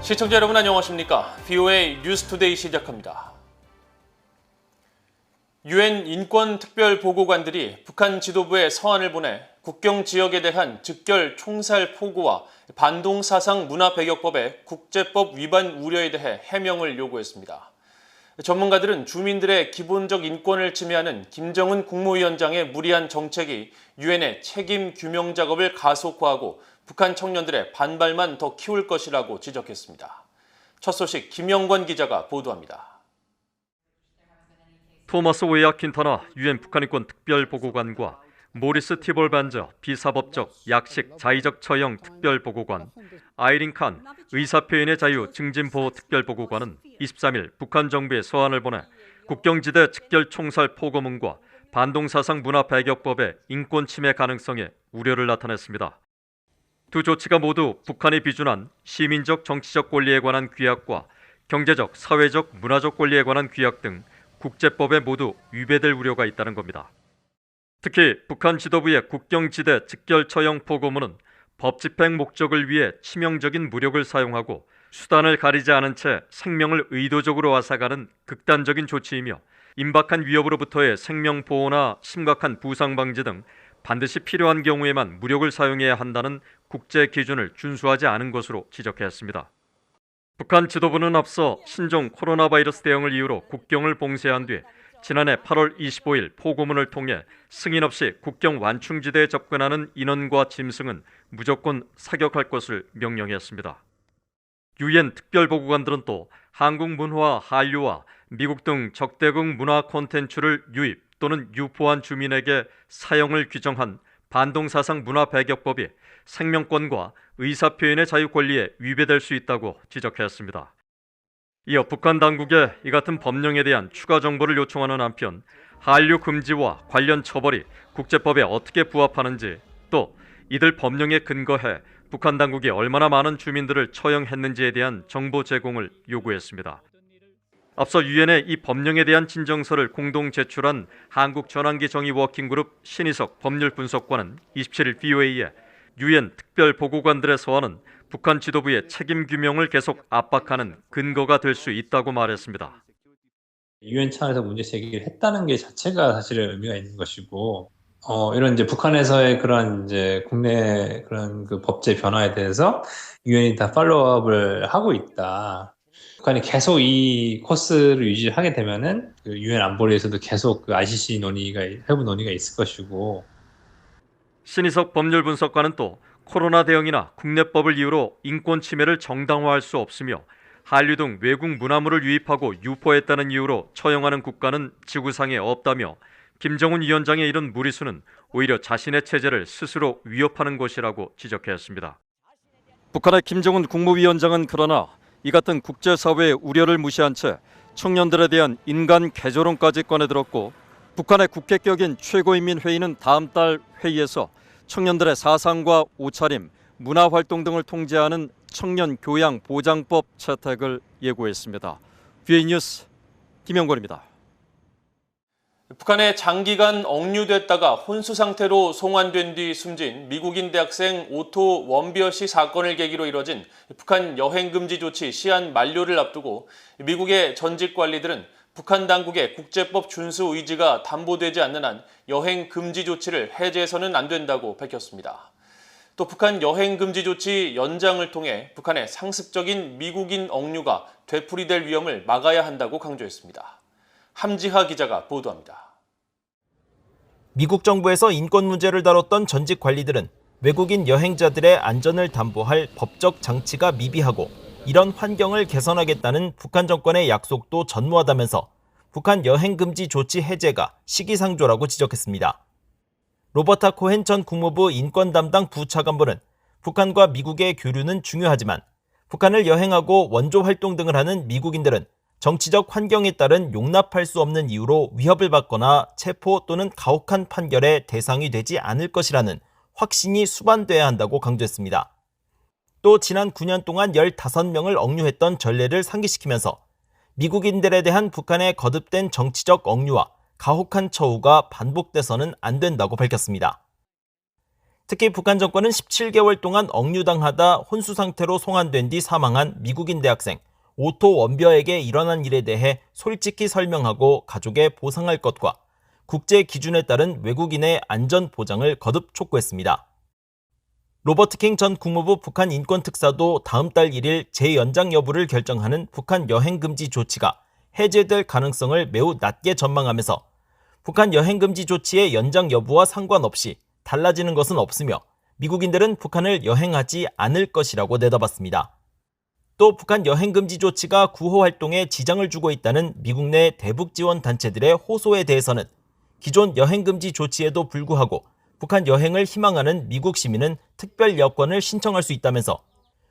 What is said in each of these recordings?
시청자 여러분 안녕하십니까? VOA 뉴스투데이 시작합니다. 유엔 인권특별보고관들이 북한 지도부에 서한을 보내 국경 지역에 대한 즉결 총살 포고와 반동사상 문화배격법의 국제법 위반 우려에 대해 해명을 요구했습니다. 전문가들은 주민들의 기본적 인권을 침해하는 김정은 국무위원장의 무리한 정책이 유엔의 책임 규명 작업을 가속화하고 북한 청년들의 반발만 더 키울 것이라고 지적했습니다. 첫 소식 김영권 기자가 보도합니다. 토마스 웨아 킨타나 유엔 북한인권 특별보고관과 모리스 티볼 반저 비사법적 약식 자의적 처형 특별보고관, 아이린 칸 의사표현의 자유 증진보호 특별보고관은 23일 북한 정부에 서한을 보내 국경지대 즉결 총살 포고문과 반동사상 문화배격법의 인권 침해 가능성에 우려를 나타냈습니다. 두 조치가 모두 북한이 비준한 시민적 정치적 권리에 관한 규약과 경제적, 사회적, 문화적 권리에 관한 규약 등 국제법에 모두 위배될 우려가 있다는 겁니다. 특히 북한 지도부의 국경지대 즉결 처형 포고문은 법 집행 목적을 위해 치명적인 무력을 사용하고 수단을 가리지 않은 채 생명을 의도적으로 앗아가는 극단적인 조치이며 임박한 위협으로부터의 생명 보호나 심각한 부상 방지 등 반드시 필요한 경우에만 무력을 사용해야 한다는 국제 기준을 준수하지 않은 것으로 지적했습니다. 북한 지도부는 앞서 신종 코로나 바이러스 대응을 이유로 국경을 봉쇄한 뒤 지난해 8월 25일 포고문을 통해 승인 없이 국경 완충지대에 접근하는 인원과 짐승은 무조건 사격할 것을 명령했습니다. 유엔 특별보고관들은 또 한국 문화, 한류와 미국 등 적대국 문화 콘텐츠를 유입 또는 유포한 주민에게 사용을 규정한 반동사상 문화배격법이 생명권과 의사표현의 자유 권리에 위배될 수 있다고 지적했습니다. 이어 북한 당국에 이 같은 법령에 대한 추가 정보를 요청하는 한편 한류 금지와 관련 처벌이 국제법에 어떻게 부합하는지 또 이들 법령에 근거해 북한 당국이 얼마나 많은 주민들을 처형했는지에 대한 정보 제공을 요구했습니다. 앞서 유엔에 이 법령에 대한 진정서를 공동 제출한 한국전환기 정의 워킹그룹 신희석 법률분석관은 27일 VOA에 유엔 특별보고관들의 서한은 북한 지도부의 책임 규명을 계속 압박하는 근거가 될 수 있다고 말했습니다. 유엔 차원에서 문제 제기를 했다는 게 자체가 사실은 의미가 있는 것이고, 이런 이제 북한에서의 그런 이제 국내 그런 그 법제 변화에 대해서 유엔이 다 팔로우업을 하고 있다. 북한이 계속 이 코스를 유지하게 되면은 그 유엔 안보리에서도 계속 그 ICC 회부 논의가 있을 것이고. 신희석 법률분석관은 또 코로나 대응이나 국내법을 이유로 인권 침해를 정당화할 수 없으며 한류 등 외국 문화물을 유입하고 유포했다는 이유로 처형하는 국가는 지구상에 없다며 김정은 위원장의 이런 무리수는 오히려 자신의 체제를 스스로 위협하는 것이라고 지적했습니다. 북한의 김정은 국무위원장은 그러나 이 같은 국제사회의 우려를 무시한 채 청년들에 대한 인간 개조론까지 꺼내들었고 북한의 국회격인 최고인민회의는 다음 달 회의에서 청년들의 사상과 옷차림, 문화활동 등을 통제하는 청년교양보장법 채택을 예고했습니다. VOA 뉴스 김영권입니다. 북한에 장기간 억류됐다가 혼수 상태로 송환된 뒤 숨진 미국인 대학생 오토 원비어시 사건을 계기로 이뤄진 북한 여행금지 조치 시한 만료를 앞두고 미국의 전직 관리들은 북한 당국의 국제법 준수 의지가 담보되지 않는 한 여행금지 조치를 해제해서는 안 된다고 밝혔습니다. 또 북한 여행금지 조치 연장을 통해 북한의 상습적인 미국인 억류가 되풀이될 위험을 막아야 한다고 강조했습니다. 함지하 기자가 보도합니다. 미국 정부에서 인권 문제를 다뤘던 전직 관리들은 외국인 여행자들의 안전을 담보할 법적 장치가 미비하고 이런 환경을 개선하겠다는 북한 정권의 약속도 전무하다면서 북한 여행금지 조치 해제가 시기상조라고 지적했습니다. 로버타 코헨 전 국무부 인권 담당 부차관보는 북한과 미국의 교류는 중요하지만 북한을 여행하고 원조 활동 등을 하는 미국인들은 정치적 환경에 따른 용납할 수 없는 이유로 위협을 받거나 체포 또는 가혹한 판결의 대상이 되지 않을 것이라는 확신이 수반돼야 한다고 강조했습니다. 또 지난 9년 동안 15명을 억류했던 전례를 상기시키면서 미국인들에 대한 북한의 거듭된 정치적 억류와 가혹한 처우가 반복돼서는 안 된다고 밝혔습니다. 특히 북한 정권은 17개월 동안 억류당하다 혼수 상태로 송환된 뒤 사망한 미국인 대학생 오토 원벼에게 일어난 일에 대해 솔직히 설명하고 가족에 보상할 것과 국제 기준에 따른 외국인의 안전 보장을 거듭 촉구했습니다. 로버트 킹 전 국무부 북한 인권특사도 다음 달 1일 재연장 여부를 결정하는 북한 여행 금지 조치가 해제될 가능성을 매우 낮게 전망하면서 북한 여행 금지 조치의 연장 여부와 상관없이 달라지는 것은 없으며 미국인들은 북한을 여행하지 않을 것이라고 내다봤습니다. 또 북한 여행 금지 조치가 구호 활동에 지장을 주고 있다는 미국 내 대북 지원 단체들의 호소에 대해서는 기존 여행 금지 조치에도 불구하고 북한 여행을 희망하는 미국 시민은 특별 여권을 신청할 수 있다면서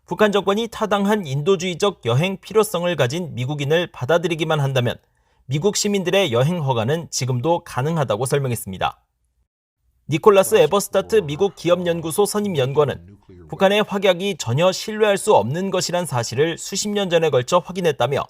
북한 정권이 타당한 인도주의적 여행 필요성을 가진 미국인을 받아들이기만 한다면 미국 시민들의 여행 허가는 지금도 가능하다고 설명했습니다. 니콜라스 에버스타트 미국 기업연구소 선임연구원은 북한의 확약이 전혀 신뢰할 수 없는 것이란 사실을 수십 년 전에 걸쳐 확인했다며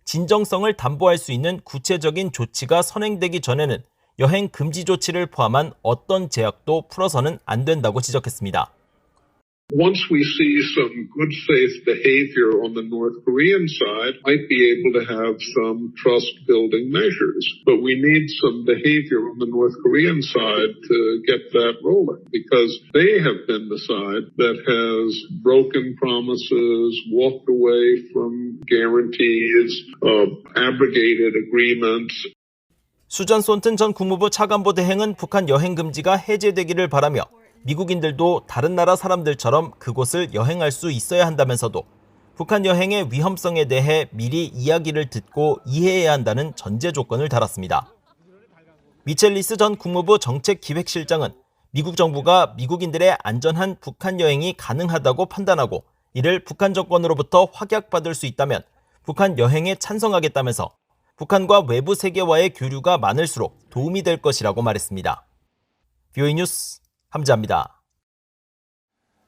진정성을 담보할 수 있는 구체적인 조치가 선행되기 전에는 여행 금지 조치를 포함한 어떤 제약도 풀어서는 안 된다고 지적했습니다. Once we see some good faith behavior on the North Korean side, might be able to have some trust building measures. But we need some behavior on the North Korean side to get that rolling because they have been the side that has broken promises, walked away from guarantees, abrogated agreements. 수전 손튼 전 국무부 차관보 대행은 북한 여행 금지가 해제되기를 바라며 미국인들도 다른 나라 사람들처럼 그곳을 여행할 수 있어야 한다면서도 북한 여행의 위험성에 대해 미리 이야기를 듣고 이해해야 한다는 전제 조건을 달았습니다. 미첼리스 전 국무부 정책기획실장은 미국 정부가 미국인들의 안전한 북한 여행이 가능하다고 판단하고 이를 북한 정권으로부터 확약받을 수 있다면 북한 여행에 찬성하겠다면서 북한과 외부 세계와의 교류가 많을수록 도움이 될 것이라고 말했습니다. VOA 뉴스 함지아입니다.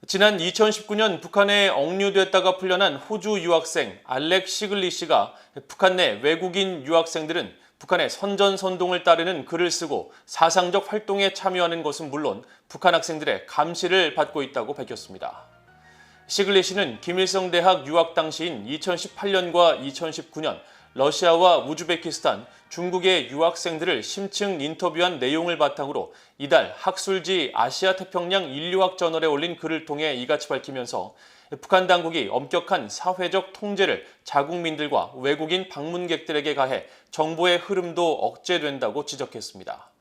지난 2019년 북한에 억류됐다가 풀려난 호주 유학생 알렉 시글리 씨가 북한 내 외국인 유학생들은 북한의 선전선동을 따르는 글을 쓰고 사상적 활동에 참여하는 것은 물론 북한 학생들의 감시를 받고 있다고 밝혔습니다. 시글리 씨는 김일성 대학 유학 당시인 2018년과 2019년 러시아와 우즈베키스탄, 중국의 유학생들을 심층 인터뷰한 내용을 바탕으로 이달 학술지 아시아태평양 인류학 저널에 올린 글을 통해 이같이 밝히면서 북한 당국이 엄격한 사회적 통제를 자국민들과 외국인 방문객들에게 가해 정보의 흐름도 억제된다고 지적했습니다.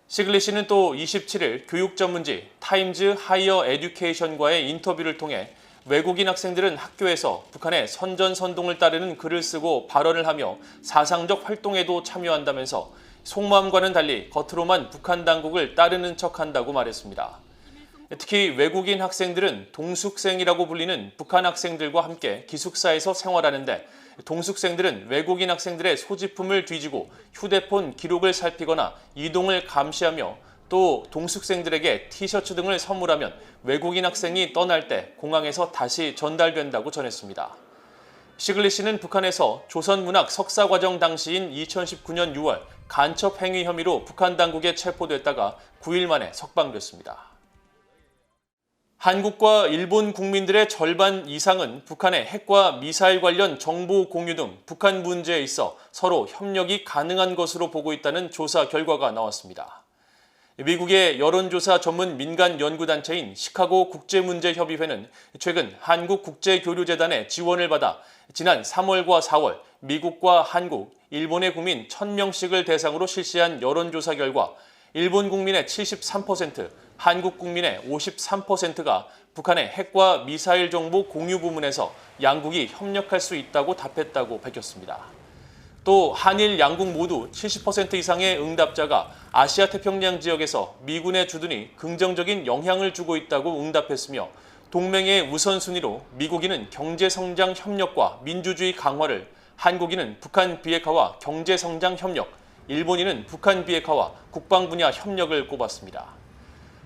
시글리 씨는 또 27일 교육 전문지 타임즈 하이어 에듀케이션과의 인터뷰를 통해 외국인 학생들은 학교에서 북한의 선전선동을 따르는 글을 쓰고 발언을 하며 사상적 활동에도 참여한다면서 속마음과는 달리 겉으로만 북한 당국을 따르는 척한다고 말했습니다. 특히 외국인 학생들은 동숙생이라고 불리는 북한 학생들과 함께 기숙사에서 생활하는데 동숙생들은 외국인 학생들의 소지품을 뒤지고 휴대폰 기록을 살피거나 이동을 감시하며 또 동숙생들에게 티셔츠 등을 선물하면 외국인 학생이 떠날 때 공항에서 다시 전달된다고 전했습니다. 시글리 씨는 북한에서 조선문학 석사과정 당시인 2019년 6월 간첩 행위 혐의로 북한 당국에 체포됐다가 9일 만에 석방됐습니다. 한국과 일본 국민들의 절반 이상은 북한의 핵과 미사일 관련 정보 공유 등 북한 문제에 있어 서로 협력이 가능한 것으로 보고 있다는 조사 결과가 나왔습니다. 미국의 여론조사 전문 민간 연구단체인 시카고 국제문제협의회는 최근 한국국제교류재단의 지원을 받아 지난 3월과 4월 미국과 한국, 일본의 국민 1000명씩을 대상으로 실시한 여론조사 결과 일본 국민의 73%, 한국 국민의 53%가 북한의 핵과 미사일 정보 공유 부문에서 양국이 협력할 수 있다고 답했다고 밝혔습니다. 또 한일 양국 모두 70% 이상의 응답자가 아시아태평양 지역에서 미군의 주둔이 긍정적인 영향을 주고 있다고 응답했으며 동맹의 우선순위로 미국인은 경제성장 협력과 민주주의 강화를, 한국인은 북한 비핵화와 경제성장 협력, 일본인은 북한 비핵화와 국방 분야 협력을 꼽았습니다.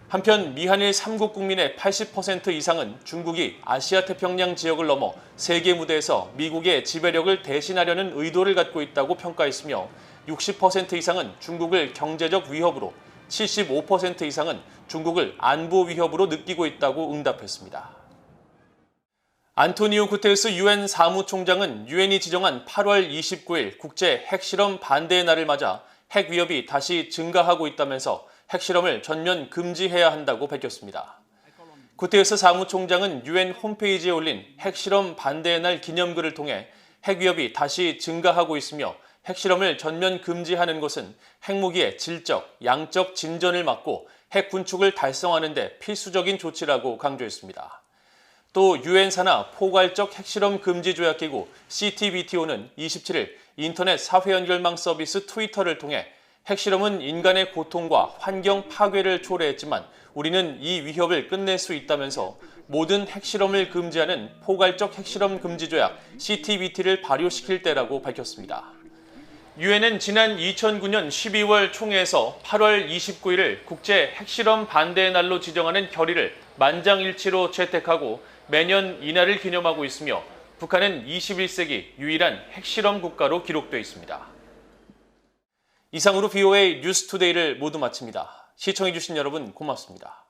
한편 미한일 3국 국민의 80% 이상은 중국이 아시아태평양 지역을 넘어 세계 무대에서 미국의 지배력을 대신하려는 의도를 갖고 있다고 평가했으며 60% 이상은 중국을 경제적 위협으로, 75% 이상은 중국을 안보 위협으로 느끼고 있다고 응답했습니다. 안토니오 구테르스 유엔 사무총장은 유엔이 지정한 8월 29일 국제 핵실험 반대의 날을 맞아 핵 위협이 다시 증가하고 있다면서 핵실험을 전면 금지해야 한다고 밝혔습니다. 구테르스 사무총장은 유엔 홈페이지에 올린 핵실험 반대의 날 기념글을 통해 핵 위협이 다시 증가하고 있으며 핵실험을 전면 금지하는 것은 핵무기의 질적, 양적 진전을 막고 핵 군축을 달성하는 데 필수적인 조치라고 강조했습니다. 또 유엔 산하 포괄적 핵실험 금지 조약기구 CTBTO는 27일 인터넷 사회 연결망 서비스 트위터를 통해 핵실험은 인간의 고통과 환경 파괴를 초래했지만 우리는 이 위협을 끝낼 수 있다면서 모든 핵실험을 금지하는 포괄적 핵실험 금지 조약 CTBT를 발효시킬 때라고 밝혔습니다. 유엔은 지난 2009년 12월 총회에서 8월 29일을 국제 핵실험 반대의 날로 지정하는 결의를 만장일치로 채택하고 매년 이날을 기념하고 있으며 북한은 21세기 유일한 핵실험 국가로 기록되어 있습니다. 이상으로 VOA 뉴스투데이를 모두 마칩니다. 시청해주신 여러분 고맙습니다.